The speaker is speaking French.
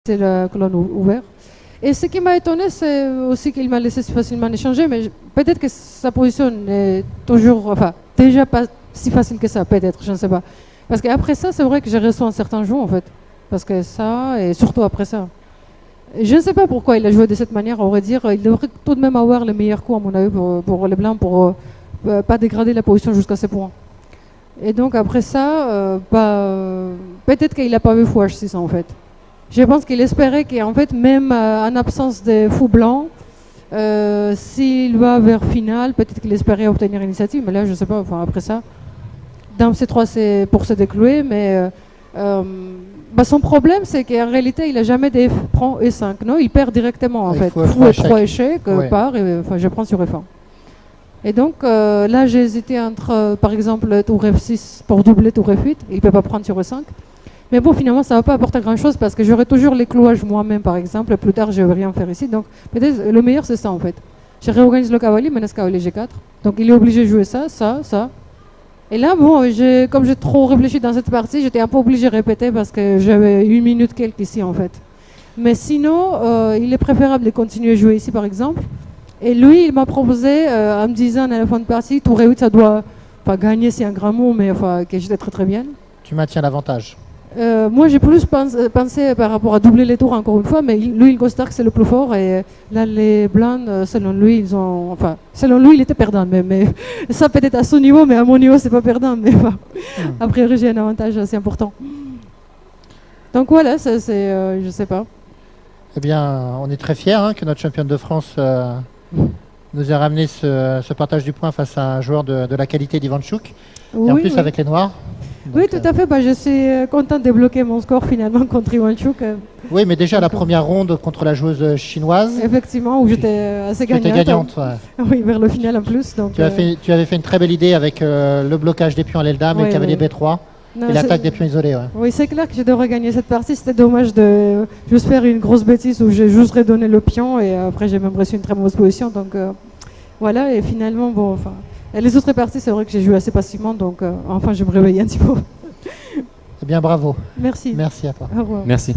c'est la colonne ouverte. Et ce qui m'a étonné, c'est aussi qu'il m'a laissé si facilement échanger, mais peut-être que sa position est toujours, enfin, déjà pas si facile que ça, peut-être, je ne sais pas. Parce qu'après ça, c'est vrai que j'ai reçu un certain jeu, en fait. Parce que ça, et surtout après ça. Et je ne sais pas pourquoi il a joué de cette manière, à vrai dire. Il devrait tout de même avoir les meilleurs coups, à mon avis, pour les Blancs, pour pas dégrader la position jusqu'à ce point. Et donc, après ça, peut-être qu'il n'a pas vu fou H6, en fait. Je pense qu'il espérait qu'en fait, même en absence de fou blanc, s'il va vers finale, peut-être qu'il espérait obtenir l'initiative, mais là, je ne sais pas, enfin, après ça. Dans C3, c'est pour se déclouer, mais son problème, c'est qu'en réalité, il n'a jamais des prend E5. Non, il perd directement, en fait. Fou et 3 échecs, part, et je prends sur F1. Et donc, là, j'ai hésité entre, par exemple, tour F6 pour doubler tour F8. Il ne peut pas prendre sur E5. Mais bon, finalement, ça ne va pas apporter grand-chose parce que j'aurai toujours les clouages moi-même, par exemple. Plus tard, je ne vais rien faire ici. Donc, peut-être le meilleur, c'est ça, en fait. Je réorganise le cavalier, menace cavalier G4. Donc, il est obligé de jouer ça, ça, ça. Et là, bon, comme j'ai trop réfléchi dans cette partie, j'étais un peu obligé de répéter parce que j'avais 1 minute quelques ici, en fait. Mais sinon, il est préférable de continuer à jouer ici, par exemple. Et lui, il m'a proposé, en me disant à la fin de partie, tour E8, ça doit, pas gagner, c'est un grand mot, mais enfin, que j'étais très très bien. Tu maintiens l'avantage. Moi, j'ai plus pensé par rapport à doubler les tours encore une fois, mais lui, il constate que c'est le plus fort. Et là, les Blancs, selon lui, selon lui, il était perdant. Mais ça, peut-être à son niveau, mais à mon niveau, c'est pas perdant. Mais a priori, j'ai un avantage assez important. Donc voilà, ça, je sais pas. Eh bien, on est très fiers que notre championne de France nous ait ramené ce partage du point face à un joueur de la qualité d'Ivanchuk. Et en plus, avec les Noirs. Donc, oui, tout à fait. Je suis contente de bloquer mon score finalement contre Ivanchuk. Oui, mais déjà la première ronde contre la joueuse chinoise. Effectivement, où j'étais assez gagnante. J'étais gagnante, ouais. Oui, vers le final en plus. Donc, tu avais fait une très belle idée avec le blocage des pions à l'aile dame et le cavalier B3 et l'attaque des pions isolés. Ouais. Oui, c'est clair que je devrais gagner cette partie. C'était dommage de juste faire une grosse bêtise où j'ai juste redonné le pion et après j'ai même reçu une très mauvaise position. Donc voilà, et finalement, bon, enfin. Et les autres parties, c'est vrai que j'ai joué assez passivement, donc enfin, je me réveille un petit peu. Eh bien, bravo. Merci. Merci à toi. Au revoir. Merci.